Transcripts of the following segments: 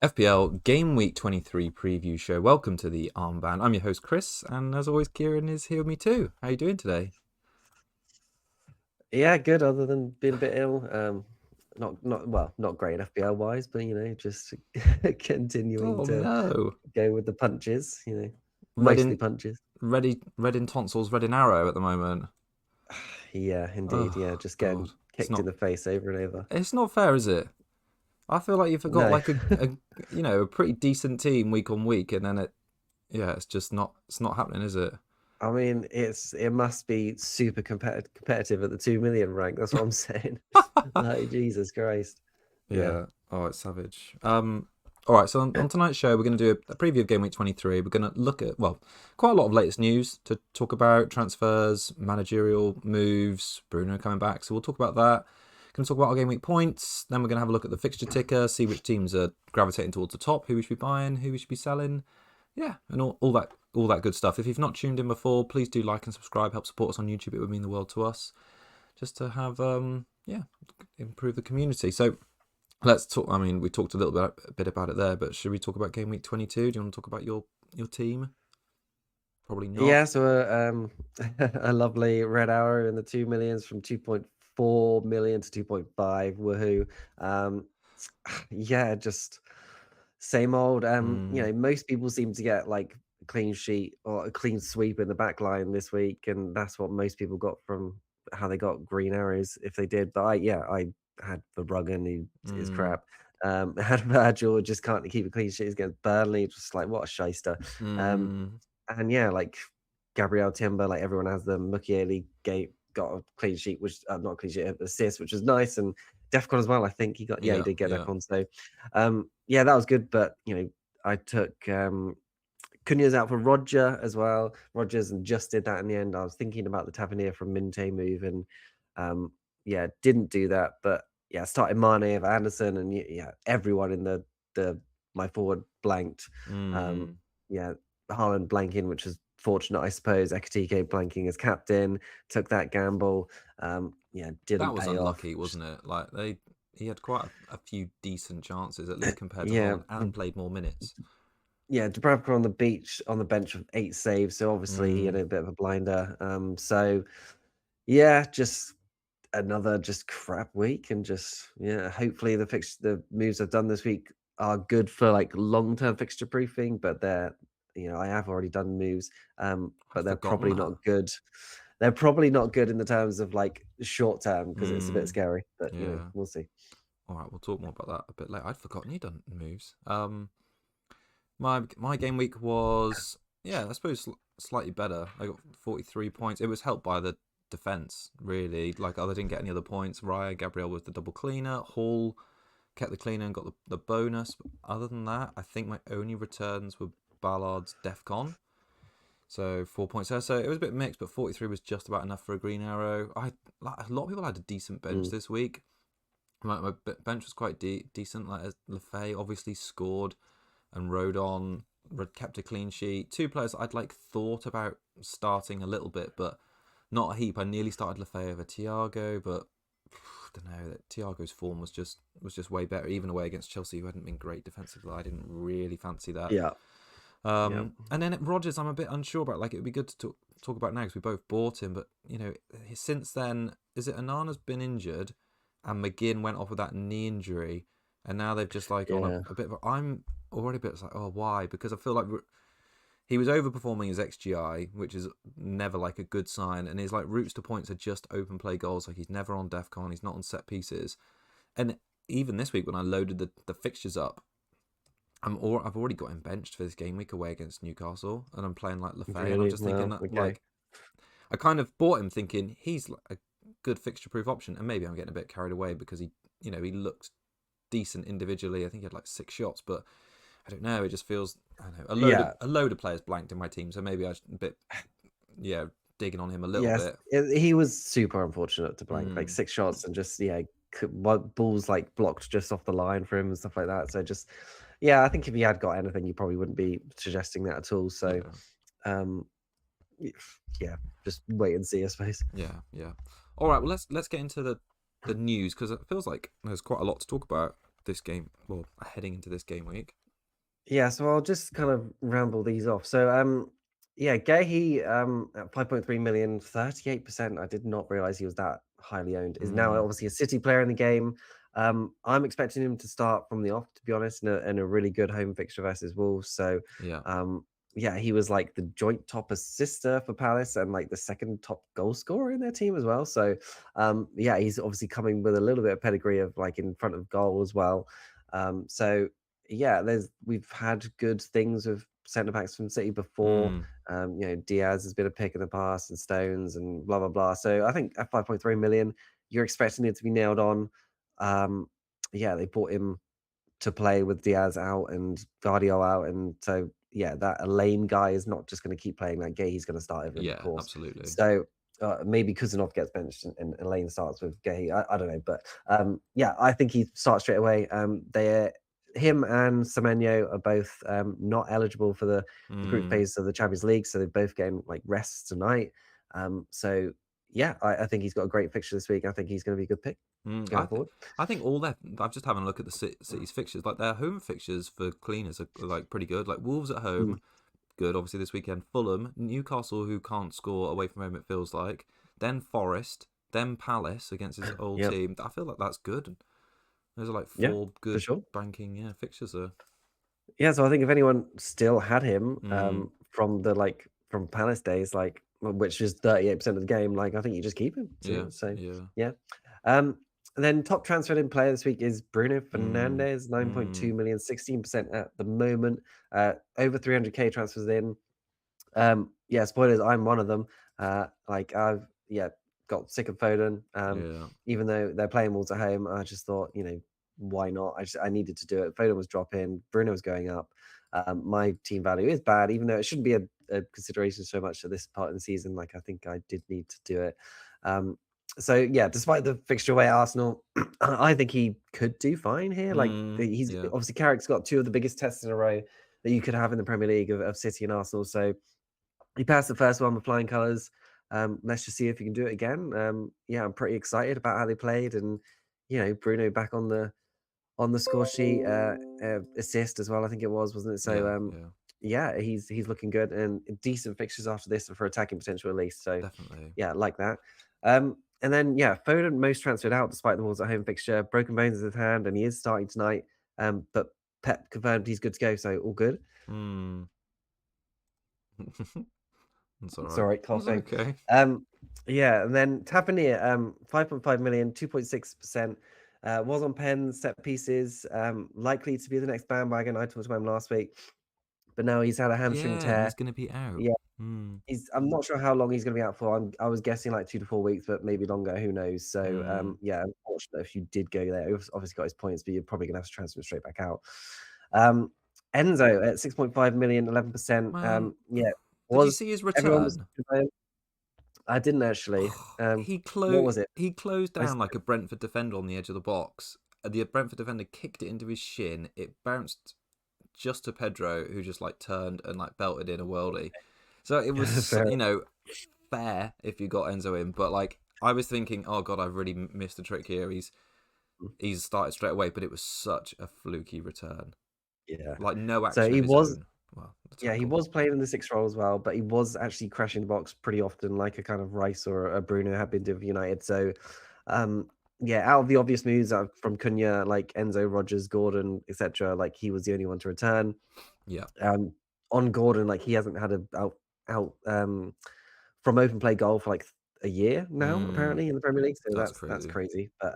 FPL Game Week 23 Preview Show. Welcome to the Armband. I'm your host, Chris, and as always, Kieran is here with me too. How are you doing today? Yeah, good. Other than being a bit ill, not great FPL wise, but just continuing Oh to no. go with the punches. Red Mostly in punches. red in tonsils, red in arrow at the moment. Yeah, indeed. Yeah, Oh just God. getting kicked in the face over and over. It's not fair, is it? I feel like you've got No, like a pretty decent team week on week, and then it's just not happening, is it? I mean it must be super competitive at the 2 million rank. That's what I'm saying. Like Jesus Christ. Yeah. Yeah. Oh, it's savage. All right. So on tonight's show, we're going to do a preview of Game Week 23. We're going to look at quite a lot of latest news to talk about: transfers, managerial moves, BRUNO coming back. So we'll talk about that. Going to talk about our Game Week points. Then we're going to have a look at the fixture ticker, see which teams are gravitating towards the top, who we should be buying, who we should be selling. Yeah, and all that good stuff. If you've not tuned in before, please do like and subscribe. Help support us on YouTube. It would mean the world to us. Just to have improve the community. So. Let's talk. I mean, we talked a bit about it there, but should we talk about Game Week 22? Do you want to talk about your team? Probably not. Yeah, so a lovely red arrow in the 2 millions from 2.4 million to 2.5. Woohoo. Um, yeah, just same old. Most people seem to get like a clean sheet or a clean sweep in the back line this week, and that's what most people got from how they got green arrows if they did. But I had Verbruggen, who is crap. I had Virgil, just can't keep a clean sheet against Burnley. Just like what a shyster. Um, and yeah, like Gabriel Timber, like everyone has them. Mukiele got a clean sheet, which not a clean sheet, assist, which was nice. And Defcon as well. I think he got, he did get Yeah. Defcon. So, yeah, that was good. But I took Cunha's out for Roger as well. Rogers and just did that in the end. I was thinking about the Tavernier from Minte move, and didn't do that. But yeah, started Mane over Anderson, and yeah, everyone in the my forward blanked. Yeah, Haaland blanking, which was fortunate, I suppose. Etikike blanking as captain, took that gamble. That Didn't was pay off. unlucky, wasn't it? Like he had quite a few decent chances, at least compared to Yeah, Haaland, and played more minutes. yeah, Dubravka on the bench with 8 saves, so obviously he had a bit of a blinder. So yeah, just another just crap week, and hopefully the moves I've done this week are good for like long-term fixture proofing, but I have already done moves, I'd but they're forgotten probably that. not good. They're probably not good in the terms of like short term because it's a bit scary, but Yeah. we'll see. All right, we'll talk more about that a bit later. I'd forgotten you'd done moves. My game week was I suppose slightly better. I got 43 points. It was helped by the defense, really. Like I didn't get any other points. Raya Gabriel was the double cleaner. Hall kept the cleaner and got the bonus. But other than that, I think my only returns were Ballard's Defcon. So 4 points there. So it was a bit mixed, but 43 was just about enough for a green arrow. A lot of people had a decent bench Mm. this week. My bench was quite decent. Like Lefay obviously scored and Rodon kept a clean sheet. Two players I'd thought about starting a little bit, but not a heap. I nearly started Lefay over Thiago, but I don't know. That Thiago's form was just way better, even away against Chelsea, who hadn't been great defensively. I didn't really fancy that. Yeah, yeah, And then Rodgers, I'm a bit unsure about. Like it would be good to talk about now because we both bought him, but since then, is it Onana's been injured, and McGinn went off with that knee injury, and now they've just on yeah, a bit of. I'm already a bit like, oh, why? Because I feel like he was overperforming his XGI, which is never like a good sign, and his routes to points are just open play goals. Like he's never on Defcon, he's not on set pieces, and even this week when I loaded the fixtures up, I've already got him benched for this game week away against Newcastle, and I'm playing Lefay, and I'm really. just thinking Well, that okay. I kind of bought him thinking he's a good fixture proof option, and maybe I'm getting a bit carried away because he looked decent individually. I think he had 6 shots, but I don't know. It just feels Yeah, a load of players blanked in my team, so maybe I should a bit digging on him a little yes, bit. he was super unfortunate to blank, like Mm, 6 shots and just balls like blocked just off the line for him and stuff like that. So just I think if he had got anything, you probably wouldn't be suggesting that at all. So yeah, um, yeah, just wait and see, I suppose. yeah. All right, well let's get into the news because it feels like there's quite a lot to talk about. this game, well, heading into this game week. Yeah, so I'll just kind of ramble these off. So, yeah, Guehi, at 5.3 million, 38%. I did not realize he was that highly owned. Is now obviously a City player in the game. I'm expecting him to start from the off, to be honest, in a really good home fixture versus Wolves. So, Yeah. yeah, he was like the joint top assister for Palace and like the second top goal scorer in their team as well. So, yeah, he's obviously coming with a little bit of pedigree of like in front of goal as well. So yeah, we've had good things with centre backs from City before. Diaz has been a pick in the past, and Stones, and blah blah blah. So I think at 5.3 million, you're expecting it to be nailed on. Yeah, they bought him to play with Diaz out and Guardiola out, and so yeah, that Elaine guy is not just going to keep playing that Gay. He's going to start over him, of Yeah, course. absolutely. So maybe Kuzanov gets benched and Elaine starts with Gay. I don't know, but yeah, I think he starts straight away. Him and Semenyo are both not eligible for the group phase of the Champions League, so they're both getting like rests tonight. So yeah, I think he's got a great fixture this week. I think he's going to be a good pick going forward. I think all that. I'm just having a look at the City's fixtures. Like their home fixtures for cleaners are like pretty good. Like Wolves at home, good. Obviously this weekend, Fulham, Newcastle, who can't score away from home. It feels like. Then Forest, then Palace against his old Yep. team. I feel like that's good. Those are like Yeah, four for good sure. banking fixtures there. Yeah, so I think if anyone still had him from from Palace days, like which is 38% of the game, like I think you just keep him. So yeah. And then top transferred in player this week is Bruno Fernandes, 9.2 million, 16% at the moment. Over 300k transfers in. Yeah, spoilers, I'm one of them. Like I've got sick of Foden. Even though they're playing Wolves at home, I just thought, why not? I needed to do it. Foden was dropping, Bruno was going up. My team value is bad, even though it shouldn't be a consideration so much at this part of the season. Like I think I did need to do it. So yeah, despite the fixture away at Arsenal, I think he could do fine here. Like he's obviously Carrick's got two of the biggest tests in a row that you could have in the Premier League of City and Arsenal. So he passed the first one with flying colours. Let's just see if he can do it again. Yeah, I'm pretty excited about how they played, and Bruno back on the score sheet, assist as well. I think it wasn't it? So yeah, he's looking good and decent fixtures after this for attacking potential at least. So definitely, yeah, like that. And then yeah, Foden most transferred out despite the Wolves at home fixture. Broken bones in his hand, and he is starting tonight. But Pep confirmed he's good to go, so all good. That's all right. Sorry, coughing. Okay. Yeah, and then Tavernier, 5.5 million, 2.6%. Was on pens, set pieces, likely to be the next bandwagon. I talked about him last week, but now he's had a hamstring tear. He's going to be out. Yeah, I'm not sure how long he's going to be out for. I was guessing like 2 to 4 weeks, but maybe longer. Who knows? So yeah, unfortunate if you did go there. He's obviously got his points, but you're probably going to have to transfer him straight back out. Enzo at 6.5 million, 11%. Yeah. Did you see his return? I didn't actually. What was it? He closed down like a Brentford defender on the edge of the box. The Brentford defender kicked it into his shin. It bounced just to Pedro, who just like turned and like belted in a worldie. So it was, fair if you got Enzo in. But like I was thinking, oh god, I've really missed the trick here. He's started straight away, but it was such a fluky return. Yeah, like no action. So he of his was. own. Well, Yeah, he was playing in the 6 role as well, but he was actually crashing the box pretty often, like a kind of Rice or a Bruno had been doing for United. So, yeah, out of the obvious moves from Cunha, like Enzo, Rogers, Gordon, etc., like he was the only one to return. Yeah. On Gordon, like he hasn't had out from open play goal for like a year now, apparently in the Premier League. So that's crazy. But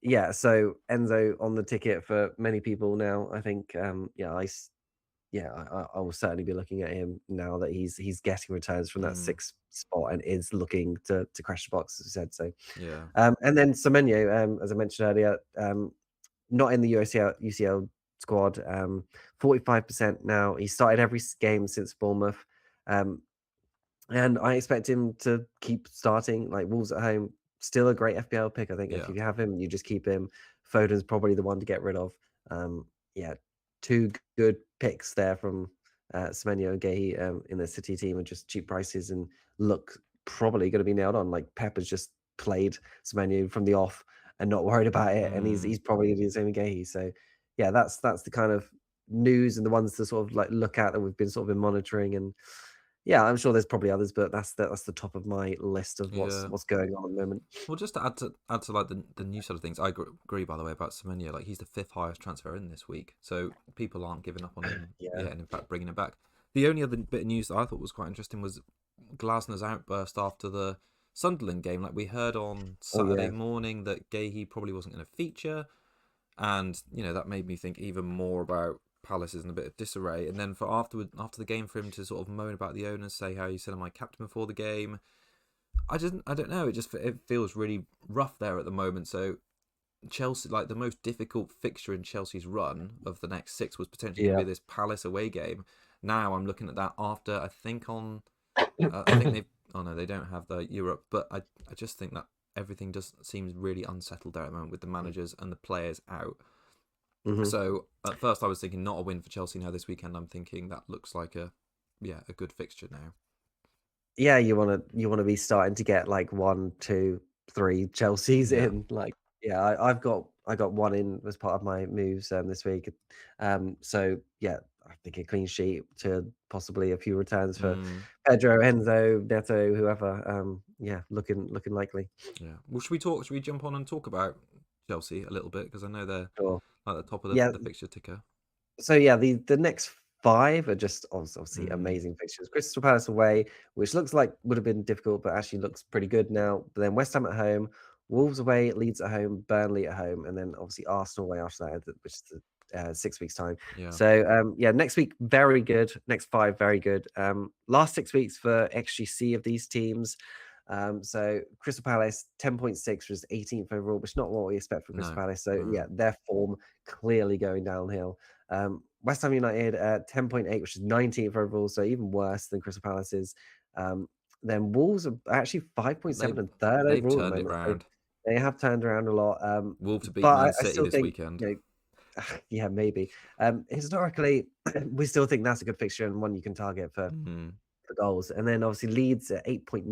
yeah, so Enzo on the ticket for many people now. I think I will certainly be looking at him now that he's getting returns from that 6th spot and is looking to crash the box, as I said. So yeah. And then Semenyo, as I mentioned earlier, not in the UCL squad. 45% now. He started every game since Bournemouth, and I expect him to keep starting. Like Wolves at home, still a great FPL pick. I think if you have him, you just keep him. Foden's probably the one to get rid of. Yeah, 2 good picks there from Semenyo and Guehi in the City team, and just cheap prices and look probably going to be nailed on. Like Pep has just played Semenyo from the off and not worried about it. And he's probably going to do the same with Guehi. So yeah, that's the kind of news and the ones to sort of like look at that we've been sort of been monitoring. And yeah, I'm sure there's probably others, but that's the top of my list of what's going on at the moment. Well, just to add to like the new side of things, I agree by the way about Semenya. Like he's the 5th highest transfer in this week, so people aren't giving up on him. Yeah. And in fact bringing him back. The only other bit of news that I thought was quite interesting was Glasner's outburst after the Sunderland game. Like we heard on Saturday morning that Guehi probably wasn't going to feature, and that made me think even more about Palace is in a bit of disarray. And then after the game, for him to sort of moan about the owners, say how you said I'm my captain before the game. I don't know. It feels really rough there at the moment. So Chelsea, like the most difficult fixture in Chelsea's run of the next 6 was potentially going to be this Palace away game. Now I'm looking at that after I think they've they don't have the Europe, but I just think that everything just seems really unsettled there at the moment with the managers and the players out. So at first I was thinking not a win for Chelsea. Now this weekend I'm thinking that looks like a good fixture now. Yeah, you want to be starting to get like 1, 2, 3 Chelsea's in. Like I got one in as part of my moves this week. So yeah, I think a clean sheet to possibly a few returns for Pedro, Enzo, Neto, whoever. Looking likely. Yeah. Well, should we jump on and talk about Chelsea a little bit, because I know they're at the top of the fixture ticker. So yeah, the next 5 are just obviously amazing fixtures. Crystal Palace away, which looks like would have been difficult, but actually looks pretty good now. But then West Ham at home, Wolves away, Leeds at home, Burnley at home, and then obviously Arsenal away after that, which is 6 weeks time. Yeah. So next week very good. Next 5 very good. Last 6 weeks for XGC of these teams. So Crystal Palace 10.6 was 18th overall, which is not what we expect from Crystal Palace. So yeah, their form clearly going downhill. West Ham United 10.8, which is 19th overall, so even worse than Crystal Palace's. Then Wolves are actually 5.7 and third they've overall. Turned it around. So they have turned around a lot. Wolves to beat Man City this weekend. Yeah, maybe. Historically, we still think that's a good fixture and one you can target for goals. And then obviously Leeds at 8.9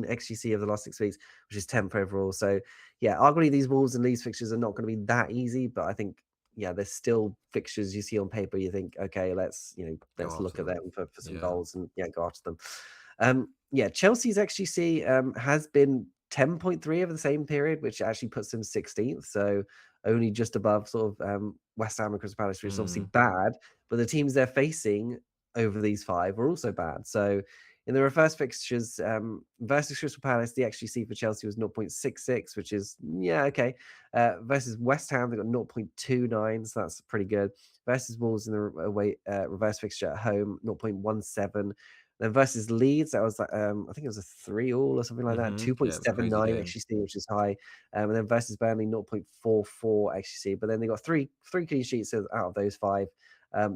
XGC over the last 6 weeks, which is 10th overall. So yeah, arguably these Wolves and Leeds fixtures are not going to be that easy, but I think there's still fixtures you see on paper. You think, okay, let's look at them for some goals and go after them. Chelsea's XGC has been 10.3 over the same period, which actually puts them 16th. So only just above sort of West Ham and Crystal Palace, which is obviously bad. But the teams they're facing over these 5 are also bad. So in the reverse fixtures versus Crystal Palace, the XGC for Chelsea was 0.66, which is okay. Versus West Ham, they got 0.29, so that's pretty good. Versus Wolves in the away reverse fixture at home, 0.17. Then versus Leeds, that was like I think it was a 3-3 or something like that. 2.79 XGC, which is high. And then versus Burnley, 0.44 XGC. But then they got three clean sheets out of those 5.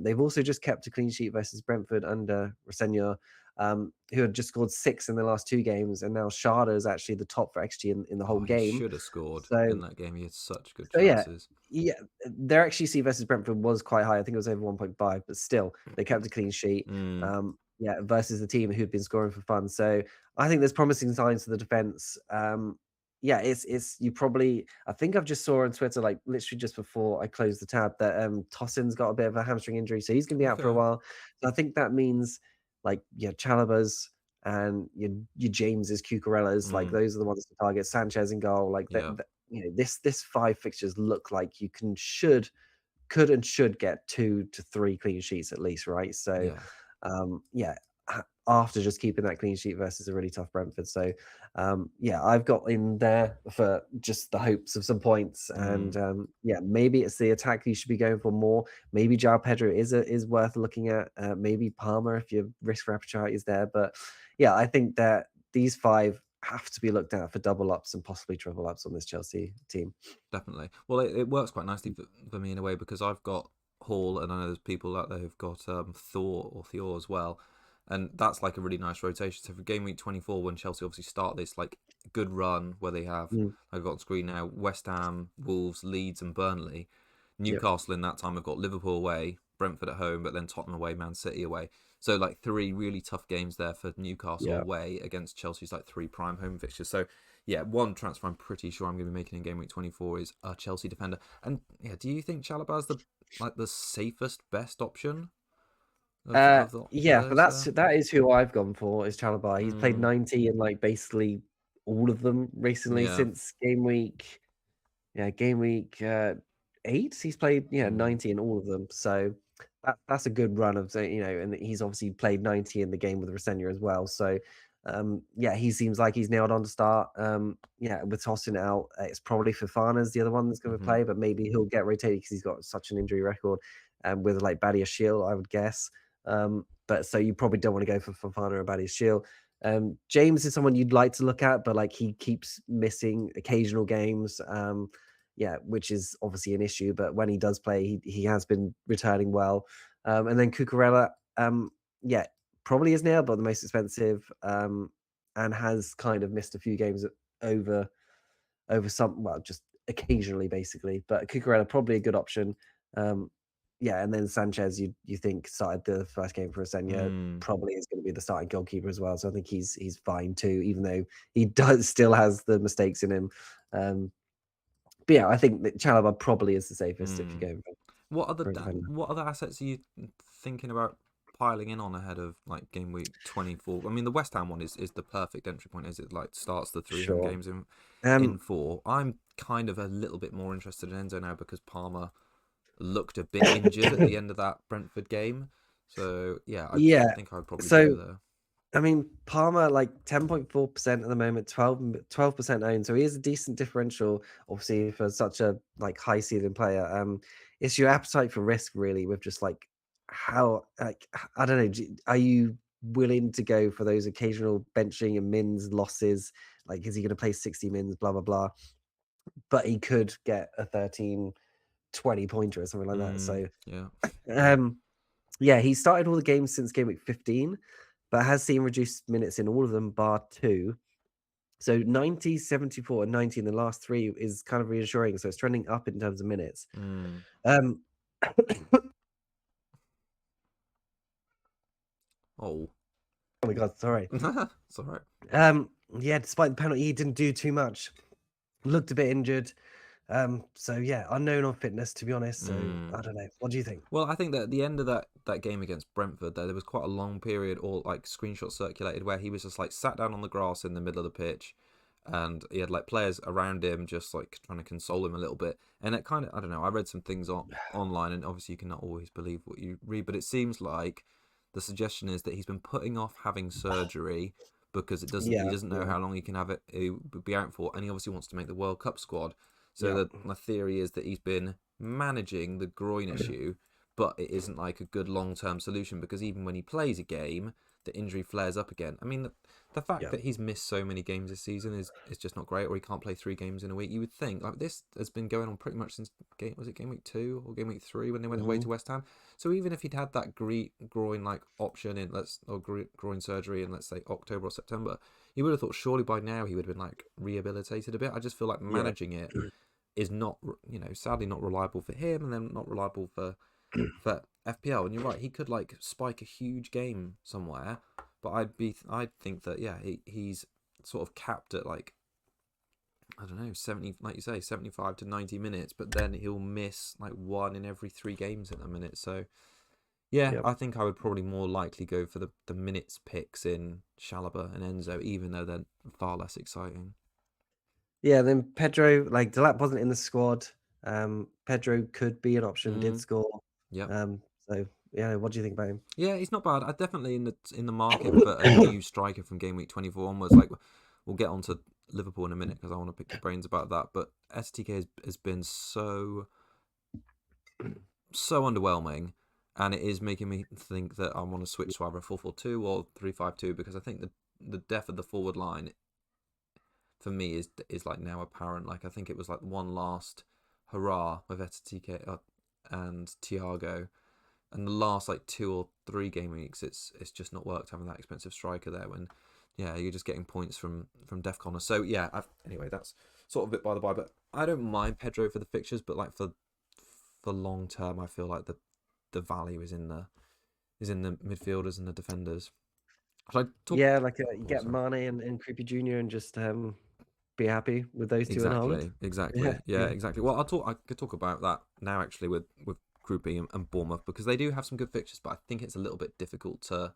They've also just kept a clean sheet versus Brentford under Rossegno, who had just scored 6 in the last 2 games, and now Sharda is actually the top for XG in the whole game. He should have scored in that game. He had such good chances. Their XGC versus Brentford was quite high. I think it was over 1.5, but still they kept a clean sheet. Versus the team who'd been scoring for fun. So I think there's promising signs for the defense. It's you probably, I think I've just saw on Twitter, like literally just before I closed the tab, that Tossin's got a bit of a hamstring injury, so he's gonna be out for a while. So I think that means like Chalobah's and your James's, Cucurella's, like those are the ones to target. Sanchez in goal, like this 5 fixtures look like you could and should get 2 to 3 clean sheets at least, right? So after just keeping that clean sheet versus a really tough Brentford. So I've got in there for just the hopes of some points. And maybe it's the attack you should be going for more. Maybe João Pedro is worth looking at. Maybe Palmer if your risk for appetite is there. But I think that these 5 have to be looked at for double ups and possibly triple ups on this Chelsea team. Definitely. Well, it works quite nicely for me in a way, because I've got Hall, and I know there's people out there who've got Thor as well, and that's like a really nice rotation. So for game week 24, when Chelsea obviously start this like good run where they have, I've got on screen now, West Ham, Wolves, Leeds and Burnley. Newcastle in that time have got Liverpool away, Brentford at home, but then Tottenham away, Man City away. So like 3 really tough games there for Newcastle away against Chelsea's like 3 prime home fixtures. So yeah, one transfer I'm pretty sure I'm going to be making in game week 24 is a Chelsea defender. And yeah, do you think Chalobah's the safest, best option of Yeah, but those there? that is who I've gone for, is Chalobah. He's played Mm, 90 in like basically all of them recently yeah. since game week 8. He's played Mm, 90 in all of them. So that's a good run of and he's obviously played 90 in the game with Rosenia as well. So yeah, he seems like he's nailed on to start. Yeah, with tossing out, it's probably Fofana's the other one that's going to hmm play, but maybe he'll get rotated because he's got such an injury record. With like Badia Shield, I would guess. But so you probably don't want to go for Fofana or Badia Shield. James is someone you'd like to look at, but like he keeps missing occasional games. Yeah, which is obviously an issue. But when he does play, he has been returning well. And then Cucurella, yeah, probably is now, but the most expensive, and has kind of missed a few games over some, well, just occasionally, basically. But Cucurella probably a good option. Yeah, and then Sanchez, you think started the first game for Asenya, mm, probably is going to be the starting goalkeeper as well. So I think he's fine too, even though he does still has the mistakes in him. But yeah, I think that Chalobah probably is the safest if you're mm. going What other for a defender. what other assets are you thinking about piling in on ahead of like game week 24? I mean, the West Ham one is the perfect entry point as it like starts the 3 home Sure. games in Um, 4. I'm kind of a little bit more interested in Enzo now because Palmer looked a bit injured at the end of that Brentford game. So yeah, I yeah. think I would probably go So there. I mean, Palmer like 10.4% at the moment, 12% owned. So he is a decent differential, obviously, for such a like high ceiling player. It's your appetite for risk really, with just like how like I don't know, are you willing to go for those occasional benching and mins losses? Like, is he going to play 60 mins, blah blah blah? But he could get a 13-20 pointer or something like that. So Yeah. um yeah, he started all the games since game week 15, but has seen reduced minutes in all of them, bar 2. So 90, 74, and 90 in the last 3 is kind of reassuring. So it's trending up in terms of minutes. Mm. Um, Oh. oh my God, sorry. It's all right. Yeah, despite the penalty, he didn't do too much. Looked a bit injured. So yeah, unknown on fitness, to be honest. So Mm. I don't know. What do you think? Well, I think that at the end of that game against Brentford, there was quite a long period, or like screenshots circulated, where he was just like sat down on the grass in the middle of the pitch, and he had like players around him just like trying to console him a little bit. And it kind of, I don't know, I read some things online, and obviously you cannot always believe what you read, but it seems like the suggestion is that he's been putting off having surgery because he Yeah, doesn't know yeah, how long he can have it be out for, and he obviously wants to make the World Cup squad. So yeah, my theory is that he's been managing the groin issue, but it isn't like a good long-term solution because even when he plays a game, the injury flares up again. I mean, the fact yeah. that he's missed so many games this season is just not great, or he can't play 3 games in a week. You would think like this has been going on pretty much since game week 2 or game week 3 when they went away Hmm. to West Ham. So even if he'd had that groin like option in groin surgery in, let's say, October or September, you would have thought surely by now he would have been like rehabilitated a bit. I just feel like Yeah. managing it is not, sadly not reliable for him, and then not reliable for FPL. And you're right, he could like spike a huge game somewhere, but I'd think that yeah, he's sort of capped at like, I don't know, 70, like you say, 75 to 90 minutes, but then he'll miss like 1 in every 3 games at the minute. So yeah, Yeah. I think I would probably more likely go for the minutes picks in Chalobah and Enzo, even though they're far less exciting. Yeah, then Pedro, like Delap wasn't in the squad. Pedro could be an option, did Mm, score. yep. So yeah, what do you think about him? Yeah, he's not bad. I definitely in the market for a new striker from game week 24 onwards. Like, we'll get on to Liverpool in a minute because I want to pick your brains about that. But Etikike has been so underwhelming, and it is making me think that I want to switch to either a 4-4-2 or 3-5-2 because I think the depth of the forward line for me is like now apparent. Like, I think it was like one last hurrah with Etikike and Thiago. And the last like 2 or 3 game weeks, it's just not worked having that expensive striker there. When yeah, you're just getting points from Def Connor. So yeah, anyway, that's sort of a bit by the by. But I don't mind Pedro for the fixtures, but like for long term, I feel like the value is in the midfielders and the defenders. Should I talk? Yeah, like you Oh, get sorry. Mane and Creepy Junior and just be happy with those two in Haaland. Exactly. Yeah, exactly. Well, I could talk about that now actually with Groupie and Bournemouth, because they do have some good fixtures, but I think it's a little bit difficult to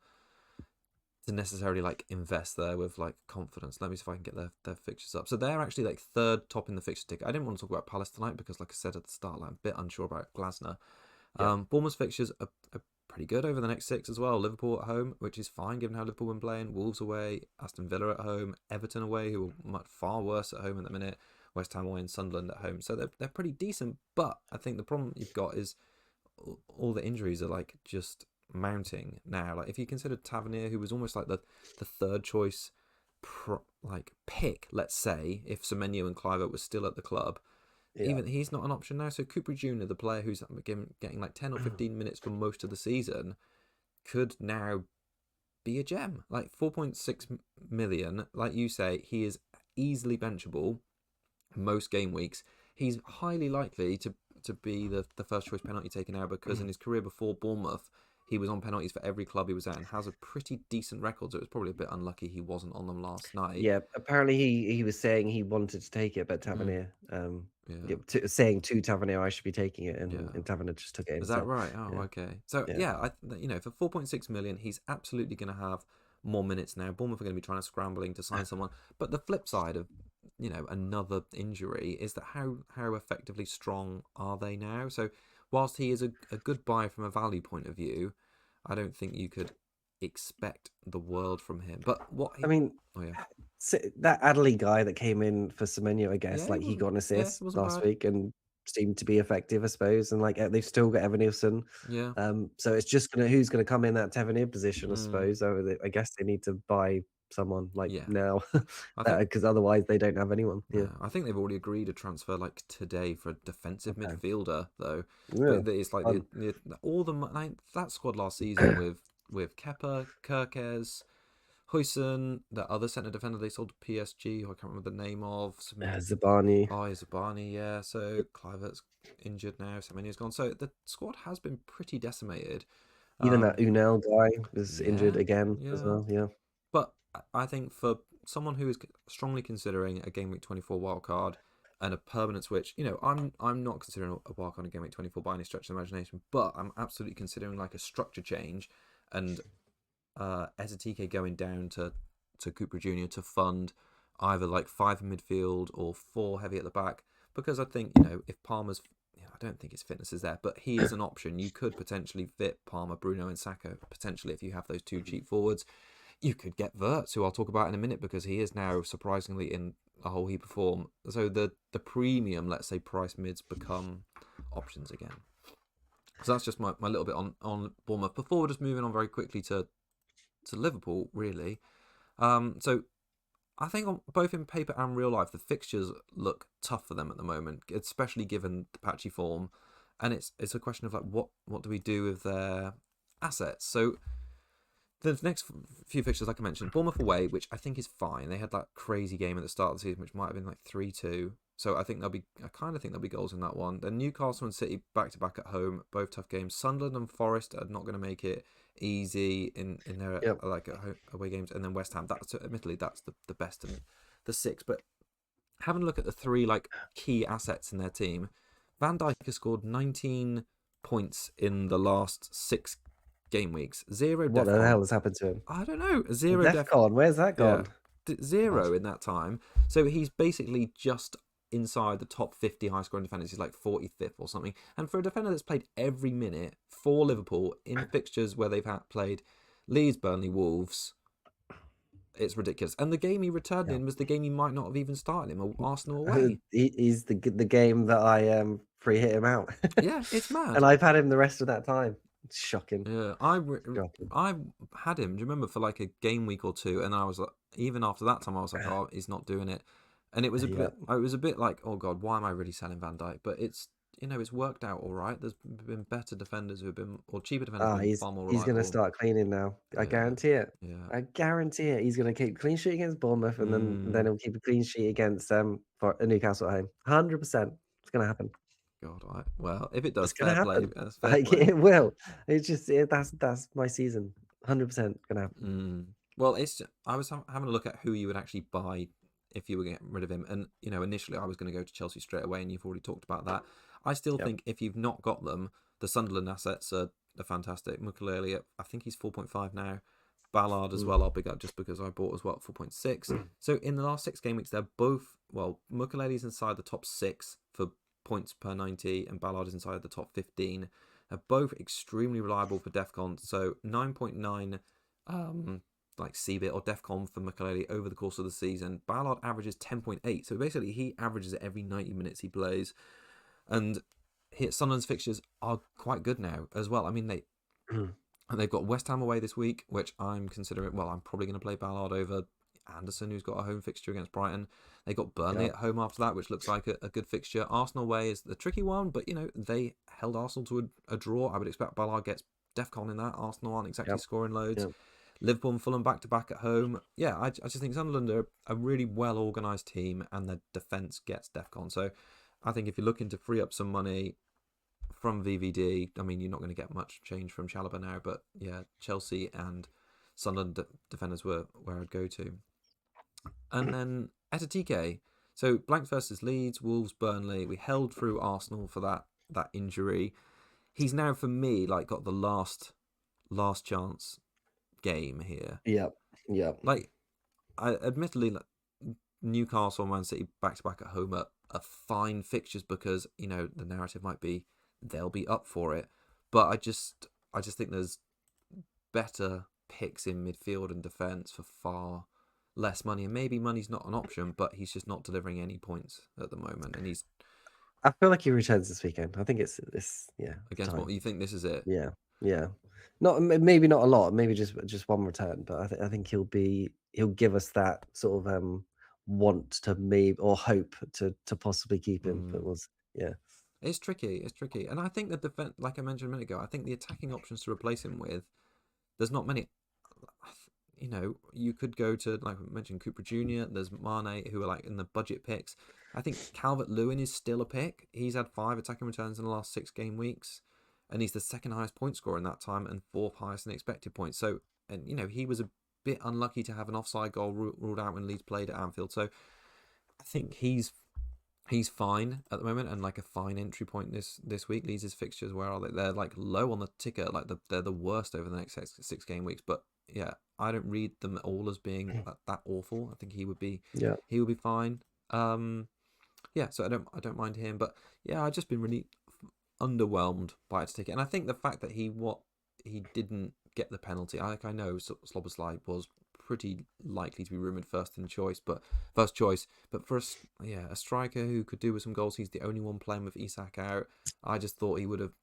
necessarily like invest there with like confidence. Let me see if I can get their fixtures up. So they're actually like third top in the fixture ticket. I didn't want to talk about Palace tonight because, like I said at the start, like, I'm a bit unsure about Glasner. Bournemouth's fixtures are pretty good over the next 6 as well. Liverpool at home, which is fine given how Liverpool been playing. Wolves away, Aston Villa at home, Everton away, who are much far worse at home at the minute. West Ham away and Sunderland at home. So they're pretty decent. But I think the problem you've got is all the injuries are like just mounting now. Like if you consider Tavernier, who was almost like the third choice pick, let's say, if Semenyo and Clivert was still at the club, even he's not an option now. So Cooper Jr., the player who's getting like 10 or 15 minutes for most of the season, could now be a gem. Like 4.6 million, like you say, he is easily benchable most game weeks. He's highly likely to be the first choice penalty taker now, because in his career before Bournemouth, he was on penalties for every club he was at and has a pretty decent record. So it was probably a bit unlucky he wasn't on them last night. Yeah, apparently he was saying he wanted to take it, but Tavernier, saying to Tavernier, I should be taking it, and Tavernier just took it. Is that right? Oh, okay. So for 4.6 million, he's absolutely going to have more minutes now. Bournemouth are going to be trying to scrambling to sign someone. But the flip side of another injury is that how effectively strong are they now? So whilst he is a good buy from a value point of view, I don't think you could expect the world from him. But that Adderley guy that came in for Semenyo, I guess, he got an assist last week and seemed to be effective, I suppose. And they've still got Evan Nielsen. Yeah. So it's just who's gonna come in that Tavernier position, I suppose. I guess they need to buy someone now, because otherwise they don't have anyone. I think they've already agreed a transfer today for a defensive midfielder, though. Yeah. But it's that squad last season with Kepa, Kerkez, Huijsen, that other centre defender they sold to PSG, who I can't remember the name of. Zabani. Oh, Zabani, yeah. So Clivert's injured now. Semenyo's gone. So the squad has been pretty decimated. Even that Unel guy is injured again as well. Yeah. But I think for someone who is strongly considering a Game Week 24 wildcard and a permanent switch, I'm not considering a wildcard in Game Week 24 by any stretch of the imagination, but I'm absolutely considering a structure change and Etikike going down to Cooper Jr. to fund either 5 in midfield or 4 heavy at the back, because I think if Palmer's, I don't think his fitness is there, but he is an option. You could potentially fit Palmer, Bruno and Saka potentially if you have those 2 cheap forwards. You could get Wirtz, who I'll talk about in a minute, because he is now surprisingly in a whole heap of form. So the premium, let's say, price mids become options again. So that's just my little bit on Bournemouth. Before we're just moving on very quickly to Liverpool, really. So I think both in paper and real life, the fixtures look tough for them at the moment, especially given the patchy form. And it's a question of what do we do with their assets? So the next few fixtures, like I mentioned, Bournemouth away, which I think is fine. They had that crazy game at the start of the season, which might have been 3-2. So I kind of think there'll be goals in that one. Then Newcastle and City back-to-back at home, both tough games. Sunderland and Forest are not going to make it easy in their away games. And then West Ham, admittedly that's the best in the 6. But having a look at the 3 key assets in their team, Van Dijk has scored 19 points in the last 6 game weeks. 0 What the hell has happened to him? I don't know. 0 Defcon. Where's that gone? 0 in that time. So he's basically just inside the top 50 high scoring defenders. He's 45th or something. And for a defender that's played every minute for Liverpool in fixtures where they've played Leeds, Burnley, Wolves, it's ridiculous. And the game he returned in was the game he might not have even started him, Arsenal away. He's the game that I free hit him out. Yeah, it's mad. And I've had him the rest of that time. It's shocking. Yeah, I had him. Do you remember for a game week or 2? And I was even after that time, I was oh, he's not doing it. And it was a bit. I was a bit oh god, why am I really selling Van Dijk? But it's it's worked out all right. There's been better defenders who've been, or cheaper defenders who've been far more reliable. He's going to start cleaning now. I guarantee it. Yeah, I guarantee it. He's going to keep clean sheet against Bournemouth, and then he'll keep a clean sheet against for Newcastle at home. 100%. It's going to happen. God, well, if it does, it's fair play. Fair play. It will. It's just that's my season. 100% going to happen. Well, I was having a look at who you would actually buy if you were getting rid of him. And initially I was going to go to Chelsea straight away, and you've already talked about that. I still think if you've not got them, the Sunderland assets are fantastic. Mukulele, I think he's 4.5 now. Ballard as well, I'll big up just because I bought as well at 4.6. So in the last 6 game weeks, they're both, Mukulele's inside the top 6 for points per 90, and Ballard is inside the top 15. They're both extremely reliable for DEFCON. So 9.9 like CBIT or DEFCON for Mukulele over the course of the season. Ballard averages 10.8. So basically he averages it every 90 minutes he plays. And Sunderland's fixtures are quite good now as well. I mean, they've got West Ham away this week, which I'm considering. Well, I'm probably going to play Ballard over Anderson, who's got a home fixture against Brighton. They got Burnley at home after that, which looks like a good fixture. Arsenal away is the tricky one, but they held Arsenal to a draw. I would expect Ballard gets DEFCON in that. Arsenal aren't exactly scoring loads. Liverpool and Fulham back-to-back at home. Yeah, I just think Sunderland are a really well-organised team, and their defence gets DEFCON. So I think if you're looking to free up some money from VVD, I mean, you're not going to get much change from Chalobah now, but yeah, Chelsea and Sunderland defenders were where I'd go to. And then Etikike. So blanks versus Leeds, Wolves, Burnley. We held through Arsenal for that injury. He's now, for me, like got the last chance game here. Yeah. Like, admittedly, Newcastle and Man City back-to-back at home are fine fixtures because, the narrative might be they'll be up for it. But I just think there's better picks in midfield and defence for far less money. And maybe money's not an option, but he's just not delivering any points at the moment. And he's... I feel like he returns this weekend. I think it's against time. what you think this is it? Yeah. Maybe not a lot, maybe just one return, but I think he'll give us that sort of want to maybe or hope to possibly keep him. But It's tricky, and I think the defense, like I mentioned a minute ago, I think the attacking options to replace him with, there's not many. You could go to, like I mentioned, Cooper Jr. There's Mane, who are like in the budget picks. I think Calvert-Lewin is still a pick. He's had 5 attacking returns in the last 6 game weeks, and he's the second highest point scorer in that time and 4th highest in expected points. So, and he was a bit unlucky to have an offside goal ruled out when Leeds played at Anfield. So, I think he's fine at the moment, and like a fine entry point this week. Leeds' fixtures, where are they? They're like low on the ticker, like they're the worst over the next 6 game weeks. But yeah, I don't read them at all as being that awful. I think he would be fine. So I don't mind him, but yeah, I've just been really underwhelmed by its ticket, and I think the fact that he didn't get the penalty. I know Szoboszlai was pretty likely to be rumoured first choice, but for a striker who could do with some goals, he's the only one playing with Isak out. I just thought he would have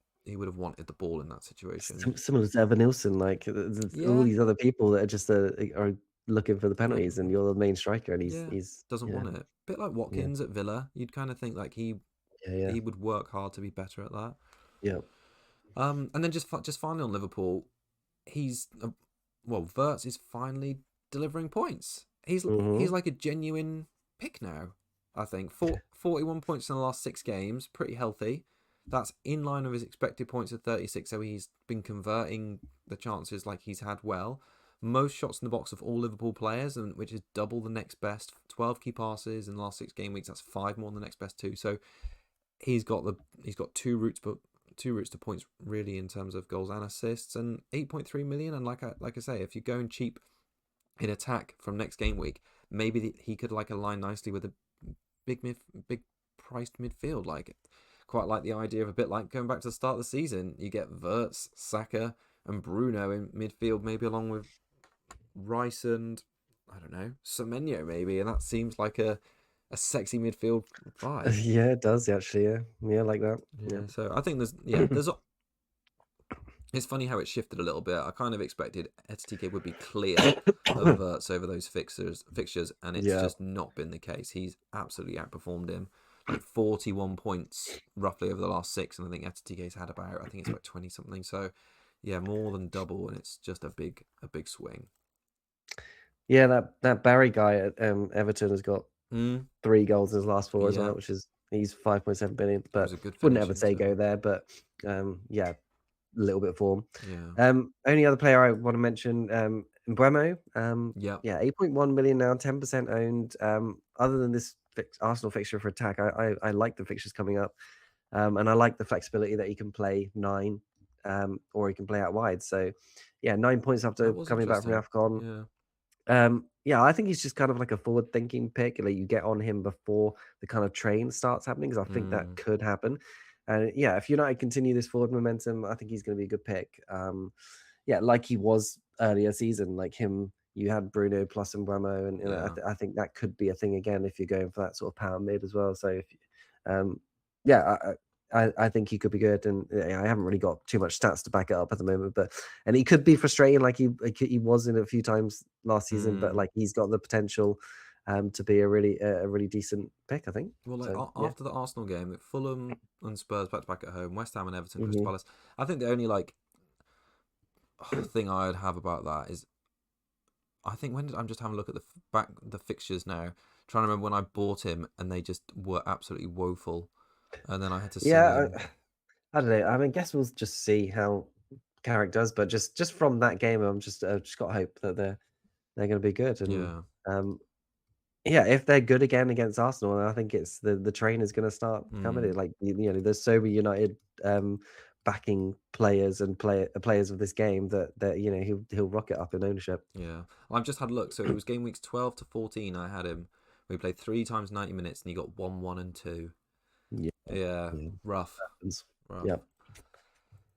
wanted the ball in that situation. Similar to Evan Nilsson, like all these other people that are just are looking for the penalties, and you're the main striker, and he's doesn't want it. A bit like Watkins at Villa. You'd kind of think like he would work hard to be better at that. Yeah. And then just finally on Liverpool, Wirtz is finally delivering points. He's like a genuine pick now. I think 41 points in the last 6 games, pretty healthy. That's in line with his expected points of 36. So he's been converting the chances like he's had well. Most shots in the box of all Liverpool players, and which is double the next best. 12 key passes in the last 6 game weeks. That's 5 more than the next best 2. So he's got 2 routes to points really in terms of goals and assists, and 8.3 million. And like I say, if you're going cheap in attack from next game week, maybe he could like align nicely with a big priced midfield. Like, quite like the idea of a bit like going back to the start of the season. You get Wirtz, Saka, and Bruno in midfield, maybe along with Rice and I don't know, Semenyo maybe, and that seems like a sexy midfield vibe. Yeah, it does actually. Yeah, like that. Yeah. So I think there's it's funny how it shifted a little bit. I kind of expected Etikike would be clear of Wirtz over those fixtures, and it's just not been the case. He's absolutely outperformed him, like 41 points roughly over the last 6, and I think Etike's had about 20 something. So yeah, more than double, and it's just a big swing. Yeah, that Barry guy at Everton has got 3 goals in his last 4 as well, which is he's 5.7 billion. But wouldn't ever say go there. But a little bit of form. Only other player I want to mention, Mbeumo. 8.1 million now, 10% owned. other than this Arsenal fixture for attack, I like the fixtures coming up. And I like the flexibility that he can play 9, or he can play out wide. So, yeah, 9 points after That was coming back from interesting. AFCON. Yeah. Yeah, I think he's just kind of like a forward-thinking pick. Like, you get on him before the kind of train starts happening, because I think that could happen. And yeah, if United continue this forward momentum, I think he's going to be a good pick. Yeah, like he was earlier season, like him. You had Bruno plus Mbeumo, and I think that could be a thing again if you're going for that sort of power mid as well. So, yeah, I think he could be good, and I haven't really got too much stats to back it up at the moment, and he could be frustrating, like he was in a few times last season, but like he's got the potential to be a really decent pick, I think. Well, like So yeah. after the Arsenal game, with Fulham and Spurs back to back at home, West Ham and Everton, Crystal Mm-hmm. Palace. I think the only like thing I'd have about that is, I think I'm just having a look at the fixtures now, trying to remember when I bought him and they just were absolutely woeful, and then I had to sell Yeah, him. I don't know. I mean, guess we'll just see how Carrick does, but just from that game, I'm just got hope that they're going to be good, and Yeah. um, yeah, if they're good again against Arsenal, I think it's the train is going to start coming. Like there's so many United backing players and players of this game that he'll rocket up in ownership. Yeah. I've just had a look. So it was game weeks 12 to 14. I had him. We played 3 times 90 minutes, and he got 1, 1, and 2. Yeah, Yeah. yeah, Rough. happens. Rough. Yeah.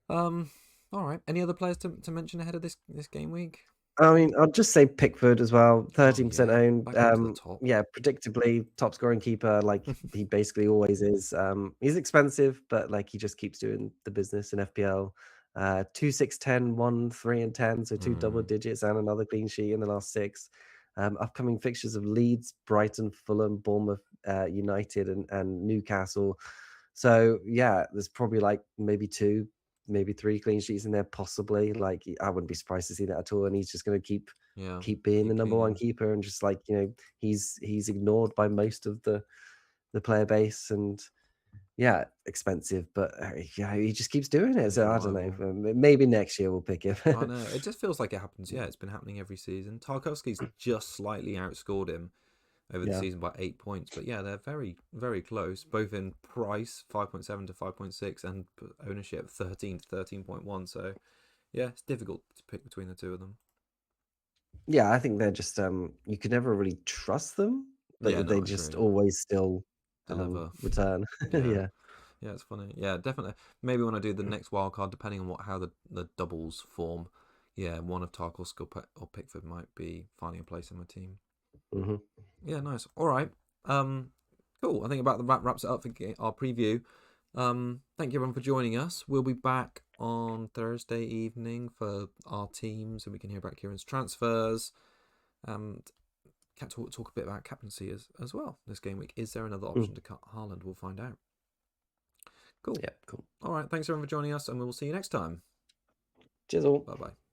All right. Any other players to mention ahead of this game week? I mean, I'll just say Pickford as well, Oh 13% yeah, owned. back up to the top. Yeah, predictably top scoring keeper, like he basically always is. He's expensive, but like he just keeps doing the business in FPL. 2, 6, 10, 1, 3, and 10, so 2 double digits and another clean sheet in the last 6. Upcoming fixtures of Leeds, Brighton, Fulham, Bournemouth, United, and Newcastle. So yeah, there's probably like maybe 2, maybe 3 clean sheets in there, possibly. Like I wouldn't be surprised to see that at all. And he's just going to keep being the number one cleaning. keeper, and just like he's ignored by most of the player base, and yeah, expensive, but yeah, he just keeps doing it. He's So I don't reliable. know. Maybe next year we'll pick him. I know. It just feels like it happens. Yeah, it's been happening every season. Tarkowski's just slightly outscored him over the Yeah. season by 8 points. But yeah, they're very, very close, both in price, 5.7 to 5.6, and ownership, 13 to 13.1. So yeah, it's difficult to pick between the two of them. Yeah, I think they're just you can never really trust them, Yeah, but they no, I just agree. always still Deliver. return. Yeah. Yeah. Yeah, it's funny. Yeah, definitely. Maybe when I do the next wild card, depending on how the doubles form, yeah, one of Tarkowski or Pickford might be finding a place in my team. Mm-hmm. Yeah, nice. All right. Cool. I think about that wraps it up for our preview. Thank you everyone for joining us. We'll be back on Thursday evening for our teams, and we can hear about Kieran's transfers. Can talk a bit about captaincy as well this game week. Is there another option to cut Haaland? We'll find out. Cool. Yeah, cool. All right. Thanks everyone for joining us, and we will see you next time. Cheers all. Bye bye.